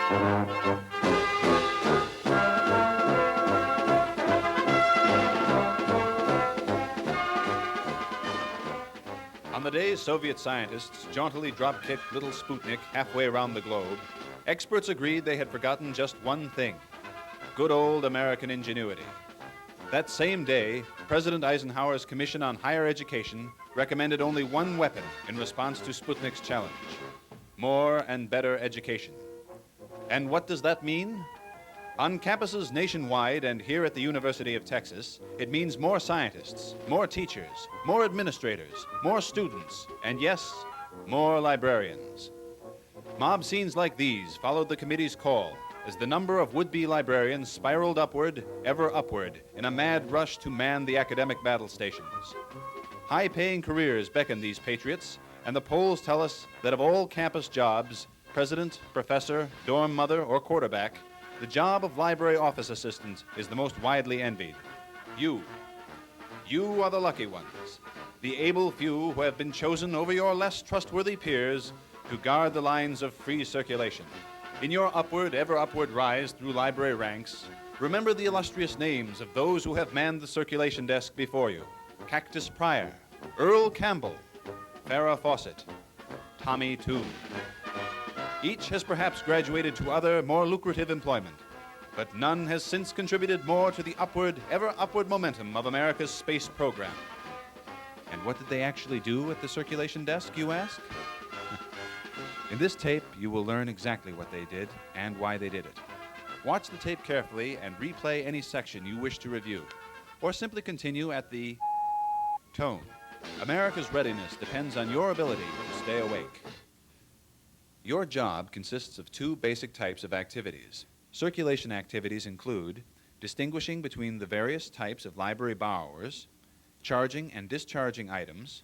On the day Soviet scientists jauntily drop-kicked little Sputnik halfway around the globe, experts agreed they had forgotten just one thing: good old American ingenuity. That same day, President Eisenhower's Commission on Higher Education recommended only one weapon in response to Sputnik's challenge: more and better education. And what does that mean? On campuses nationwide and here at the University of Texas, it means more scientists, more teachers, more administrators, more students, and yes, more librarians. Mob scenes like these followed the committee's call as the number of would-be librarians spiraled upward, ever upward, in a mad rush to man the academic battle stations. High-paying careers beckon these patriots, and the polls tell us that of all campus jobs, president, professor, dorm mother, or quarterback, the job of library office assistant is the most widely envied. You are the lucky ones, the able few who have been chosen over your less trustworthy peers to guard the lines of free circulation. In your upward, ever upward rise through library ranks, remember the illustrious names of those who have manned the circulation desk before you: Cactus Pryor, Earl Campbell, Farrah Fawcett, Tommy Toon. Each has perhaps graduated to other, more lucrative employment, but none has since contributed more to the upward, ever upward momentum of America's space program. And what did they actually do at the circulation desk, you ask? In this tape, you will learn exactly what they did and why they did it. Watch the tape carefully and replay any section you wish to review, or simply continue at the tone. America's readiness depends on your ability to stay awake. Your job consists of two basic types of activities. Circulation activities include distinguishing between the various types of library borrowers, charging and discharging items,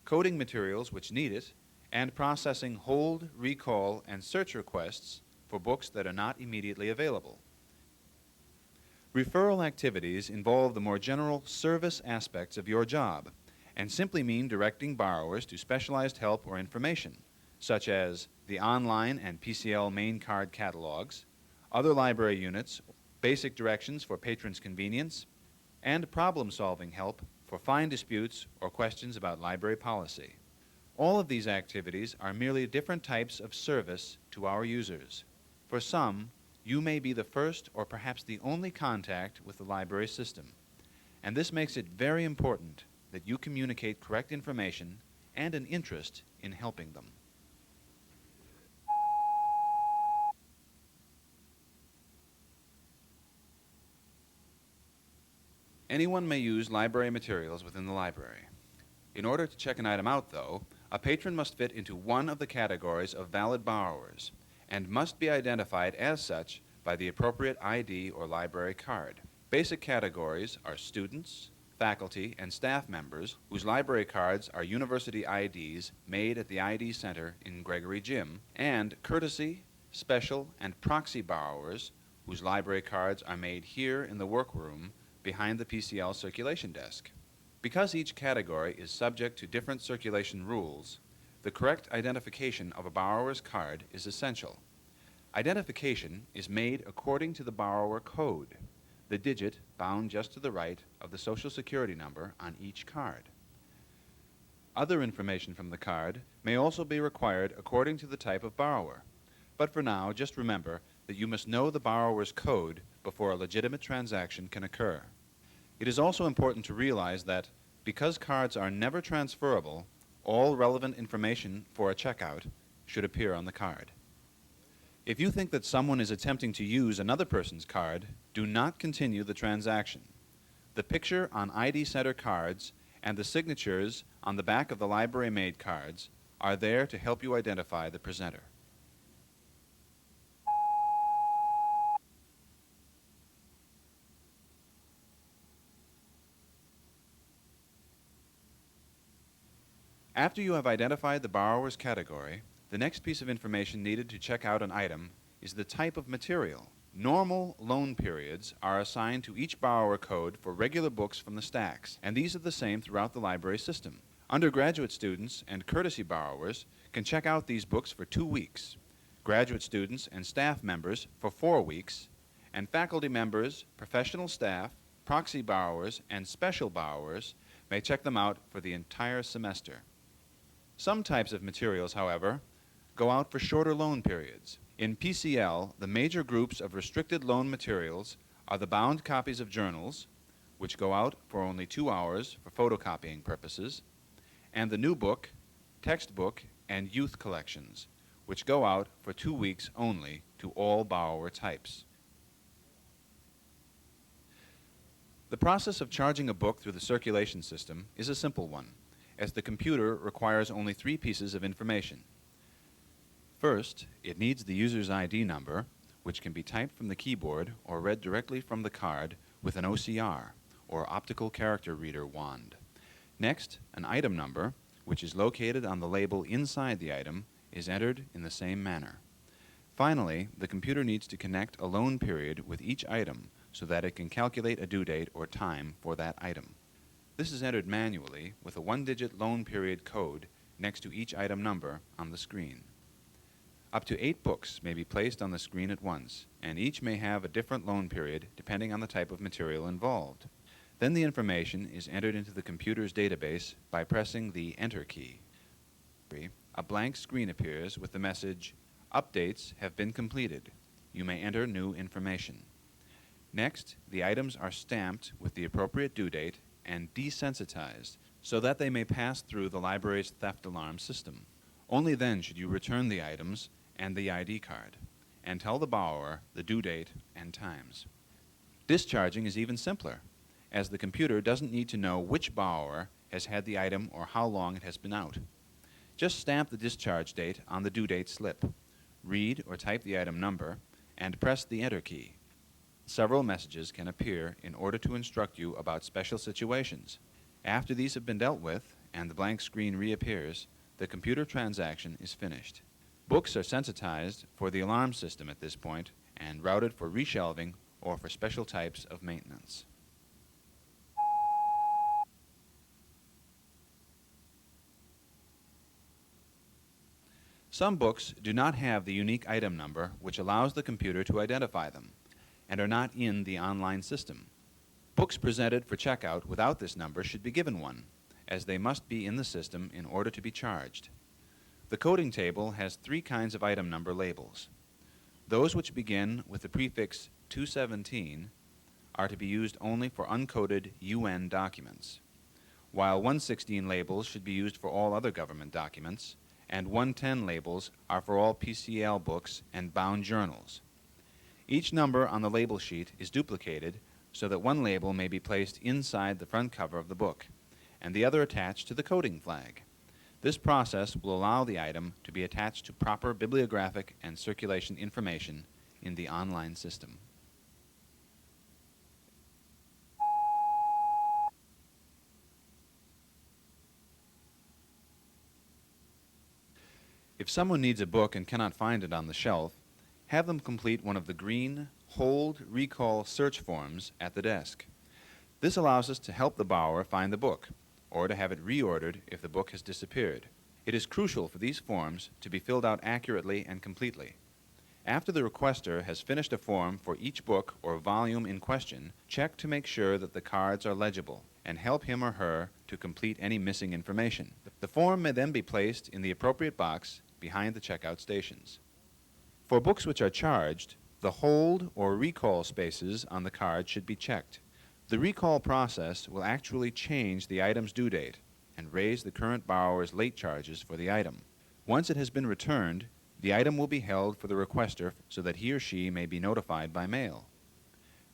coding materials which need it, and processing hold, recall, and search requests for books that are not immediately available. Referral activities involve the more general service aspects of your job and simply mean directing borrowers to specialized help or information, such as the online and PCL main card catalogs, other library units, basic directions for patrons' convenience, and problem-solving help for fine disputes or questions about library policy. All of these activities are merely different types of service to our users. For some, you may be the first or perhaps the only contact with the library system, and this makes it very important that you communicate correct information and an interest in helping them. Anyone may use library materials within the library. In order to check an item out, though, a patron must fit into one of the categories of valid borrowers and must be identified as such by the appropriate ID or library card. Basic categories are students, faculty, and staff members whose library cards are university IDs made at the ID Center in Gregory Gym, and courtesy, special, and proxy borrowers whose library cards are made here in the workroom behind the PCL circulation desk. Because each category is subject to different circulation rules, the correct identification of a borrower's card is essential. Identification is made according to the borrower code, the digit bound just to the right of the Social Security number on each card. Other information from the card may also be required according to the type of borrower, but for now, just remember that you must know the borrower's code before a legitimate transaction can occur. It is also important to realize that because cards are never transferable, all relevant information for a checkout should appear on the card. If you think that someone is attempting to use another person's card, do not continue the transaction. The picture on ID Center cards and the signatures on the back of the library-made cards are there to help you identify the presenter. After you have identified the borrower's category, the next piece of information needed to check out an item is the type of material. Normal loan periods are assigned to each borrower code for regular books from the stacks, and these are the same throughout the library system. Undergraduate students and courtesy borrowers can check out these books for 2 weeks. graduate students and staff members for 4 weeks, and faculty members, professional staff, proxy borrowers, and special borrowers may check them out for the entire semester. Some types of materials, however, go out for shorter loan periods. In PCL, the major groups of restricted loan materials are the bound copies of journals, which go out for only 2 hours for photocopying purposes, and the new book, textbook, and youth collections, which go out for 2 weeks only to all borrower types. The process of charging a book through the circulation system is a simple one, as the computer requires only 3 pieces of information. First, it needs the user's ID number, which can be typed from the keyboard or read directly from the card with an OCR, or optical character reader wand. Next, an item number, which is located on the label inside the item, is entered in the same manner. Finally, the computer needs to connect a loan period with each item so that it can calculate a due date or time for that item. This is entered manually with a 1-digit loan period code next to each item number on the screen. Up to 8 books may be placed on the screen at once, and each may have a different loan period depending on the type of material involved. Then the information is entered into the computer's database by pressing the Enter key. A blank screen appears with the message, "Updates have been completed. You may enter new information." Next, the items are stamped with the appropriate due date and desensitized so that they may pass through the library's theft alarm system. Only then should you return the items and the ID card, and tell the borrower the due date and times. Discharging is even simpler, as the computer doesn't need to know which borrower has had the item or how long it has been out. Just stamp the discharge date on the due date slip, read or type the item number, and press the Enter key. Several messages can appear in order to instruct you about special situations. After these have been dealt with and the blank screen reappears, the computer transaction is finished. Books are sensitized for the alarm system at this point and routed for reshelving or for special types of maintenance. Some books do not have the unique item number which allows the computer to identify them, and are not in the online system. Books presented for checkout without this number should be given one, as they must be in the system in order to be charged. The coding table has 3 kinds of item number labels. Those which begin with the prefix 217 are to be used only for uncoded UN documents, while 116 labels should be used for all other government documents, and 110 labels are for all PCL books and bound journals. Each number on the label sheet is duplicated so that one label may be placed inside the front cover of the book, and the other attached to the coding flag. This process will allow the item to be attached to proper bibliographic and circulation information in the online system. If someone needs a book and cannot find it on the shelf, have them complete one of the green Hold Recall Search forms at the desk. This allows us to help the borrower find the book, or to have it reordered if the book has disappeared. It is crucial for these forms to be filled out accurately and completely. After the requester has finished a form for each book or volume in question, check to make sure that the cards are legible, and help him or her to complete any missing information. The form may then be placed in the appropriate box behind the checkout stations. For books which are charged, the hold or recall spaces on the card should be checked. The recall process will actually change the item's due date and raise the current borrower's late charges for the item. Once it has been returned, the item will be held for the requester so that he or she may be notified by mail.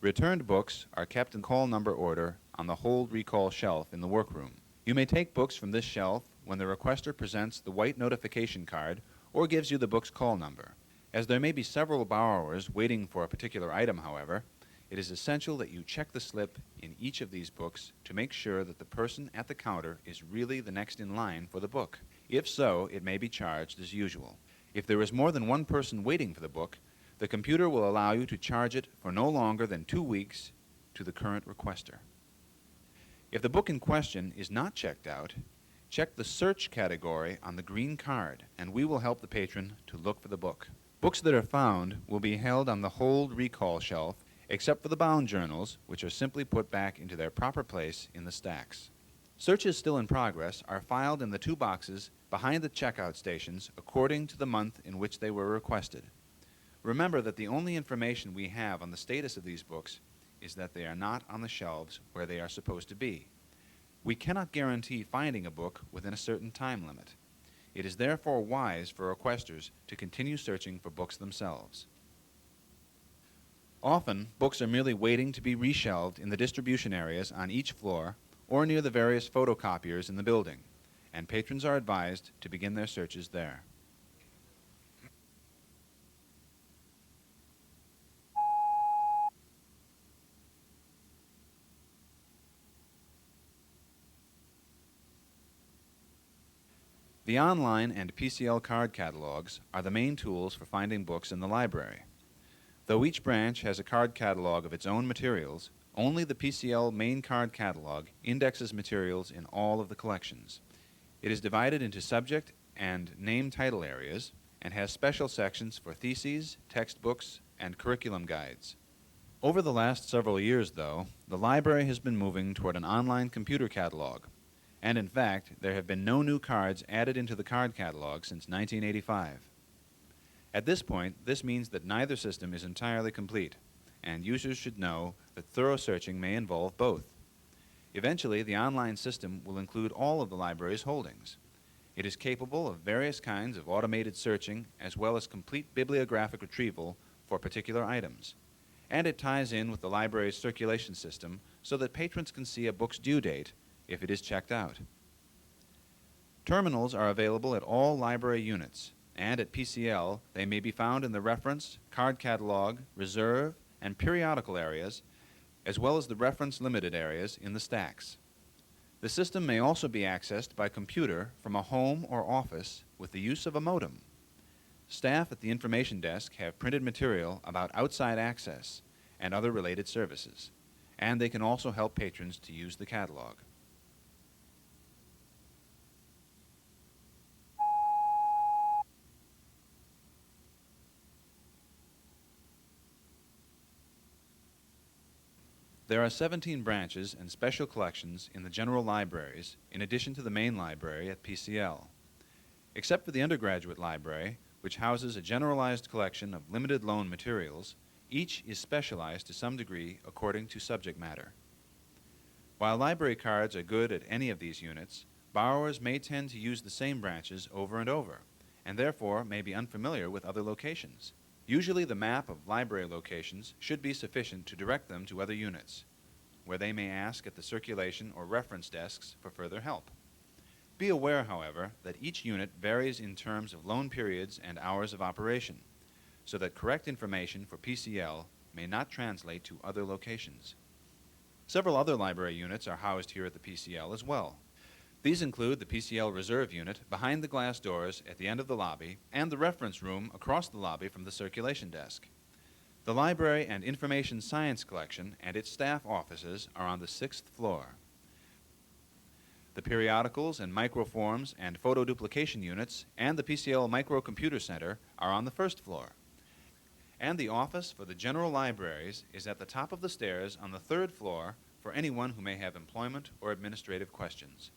Returned books are kept in call number order on the hold recall shelf in the workroom. You may take books from this shelf when the requester presents the white notification card or gives you the book's call number. As there may be several borrowers waiting for a particular item, however, it is essential that you check the slip in each of these books to make sure that the person at the counter is really the next in line for the book. If so, it may be charged as usual. If there is more than one person waiting for the book, the computer will allow you to charge it for no longer than 2 weeks to the current requester. If the book in question is not checked out, check the search category on the green card, and we will help the patron to look for the book. Books that are found will be held on the hold recall shelf, except for the bound journals, which are simply put back into their proper place in the stacks. Searches still in progress are filed in the 2 boxes behind the checkout stations according to the month in which they were requested. Remember that the only information we have on the status of these books is that they are not on the shelves where they are supposed to be. We cannot guarantee finding a book within a certain time limit. It is therefore wise for requesters to continue searching for books themselves. Often, books are merely waiting to be reshelved in the distribution areas on each floor or near the various photocopiers in the building, and patrons are advised to begin their searches there. The online and PCL card catalogs are the main tools for finding books in the library. Though each branch has a card catalog of its own materials, only the PCL main card catalog indexes materials in all of the collections. It is divided into subject and name title areas and has special sections for theses, textbooks, and curriculum guides. Over the last several years, though, the library has been moving toward an online computer catalog. And in fact, there have been no new cards added into the card catalog since 1985. At this point, this means that neither system is entirely complete, and users should know that thorough searching may involve both. Eventually, the online system will include all of the library's holdings. It is capable of various kinds of automated searching as well as complete bibliographic retrieval for particular items. And it ties in with the library's circulation system so that patrons can see a book's due date if it is checked out. Terminals are available at all library units, and at PCL they may be found in the reference, card catalog, reserve, and periodical areas, as well as the reference limited areas in the stacks. The system may also be accessed by computer from a home or office with the use of a modem. Staff at the information desk have printed material about outside access and other related services, and they can also help patrons to use the catalog. There are 17 branches and special collections in the general libraries, in addition to the main library at PCL. Except for the undergraduate library, which houses a generalized collection of limited loan materials, each is specialized to some degree according to subject matter. While library cards are good at any of these units, borrowers may tend to use the same branches over and over, and therefore may be unfamiliar with other locations. Usually the map of library locations should be sufficient to direct them to other units, where they may ask at the circulation or reference desks for further help. Be aware, however, that each unit varies in terms of loan periods and hours of operation, so that correct information for PCL may not translate to other locations. Several other library units are housed here at the PCL as well. These include the PCL Reserve Unit behind the glass doors at the end of the lobby and the reference room across the lobby from the circulation desk. The Library and Information Science Collection and its staff offices are on the 6th floor. The periodicals and microforms and photo duplication units and the PCL Microcomputer Center are on the 1st floor. And the office for the general libraries is at the top of the stairs on the 3rd floor for anyone who may have employment or administrative questions.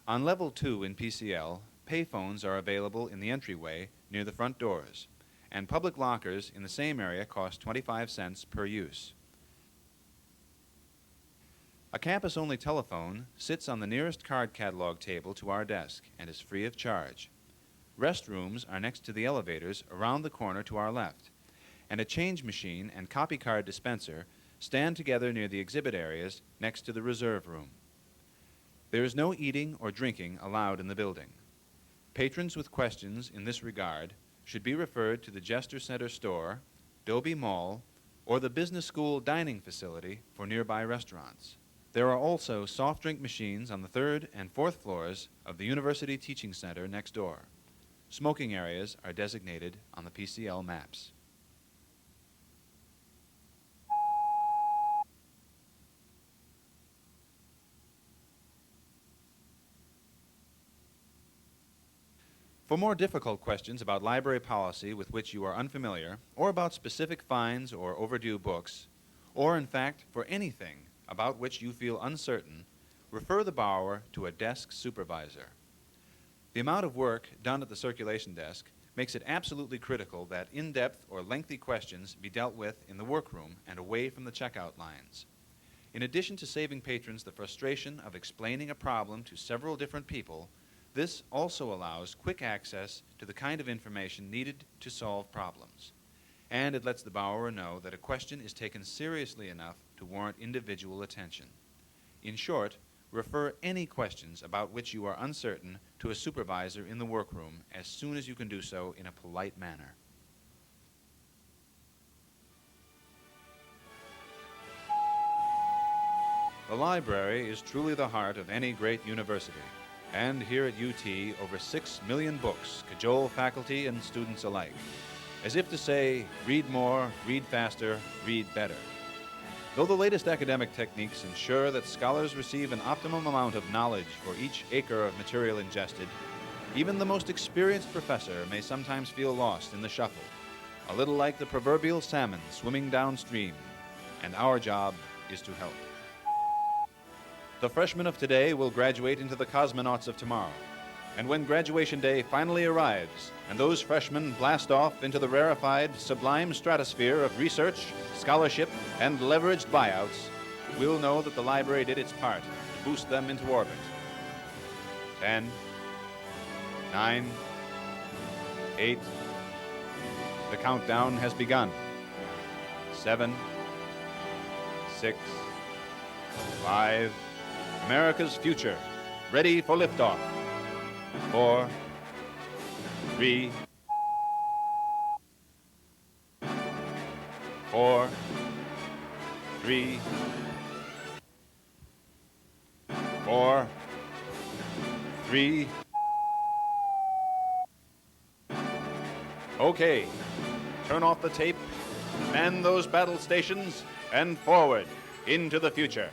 On level 2 in PCL, payphones are available in the entryway near the front doors, and public lockers in the same area cost 25 cents per use. A campus-only telephone sits on the nearest card catalog table to our desk and is free of charge. Restrooms are next to the elevators around the corner to our left, and a change machine and copy card dispenser stand together near the exhibit areas next to the reserve room. There is no eating or drinking allowed in the building. Patrons with questions in this regard should be referred to the Jester Center store, Dobie Mall, or the Business School dining facility for nearby restaurants. There are also soft drink machines on the 3rd and 4th floors of the University Teaching Center next door. Smoking areas are designated on the PCL maps. For more difficult questions about library policy with which you are unfamiliar, or about specific fines or overdue books, or in fact for anything about which you feel uncertain, refer the borrower to a desk supervisor. The amount of work done at the circulation desk makes it absolutely critical that in-depth or lengthy questions be dealt with in the workroom and away from the checkout lines. In addition to saving patrons the frustration of explaining a problem to several different people, this also allows quick access to the kind of information needed to solve problems. And it lets the borrower know that a question is taken seriously enough to warrant individual attention. In short, refer any questions about which you are uncertain to a supervisor in the workroom as soon as you can do so in a polite manner. The library is truly the heart of any great university. And here at UT, over 6 million books cajole faculty and students alike, as if to say, read more, read faster, read better. Though the latest academic techniques ensure that scholars receive an optimum amount of knowledge for each acre of material ingested, even the most experienced professor may sometimes feel lost in the shuffle, a little like the proverbial salmon swimming downstream, and our job is to help. The freshmen of today will graduate into the cosmonauts of tomorrow. And when graduation day finally arrives, and those freshmen blast off into the rarefied, sublime stratosphere of research, scholarship, and leveraged buyouts, we'll know that the library did its part to boost them into orbit. 10, 9, 8, the countdown has begun. 7, 6, 5, America's future, ready for liftoff. 4, 3, 4, 3, 4, 3. Okay, turn off the tape, man those battle stations, and forward into the future.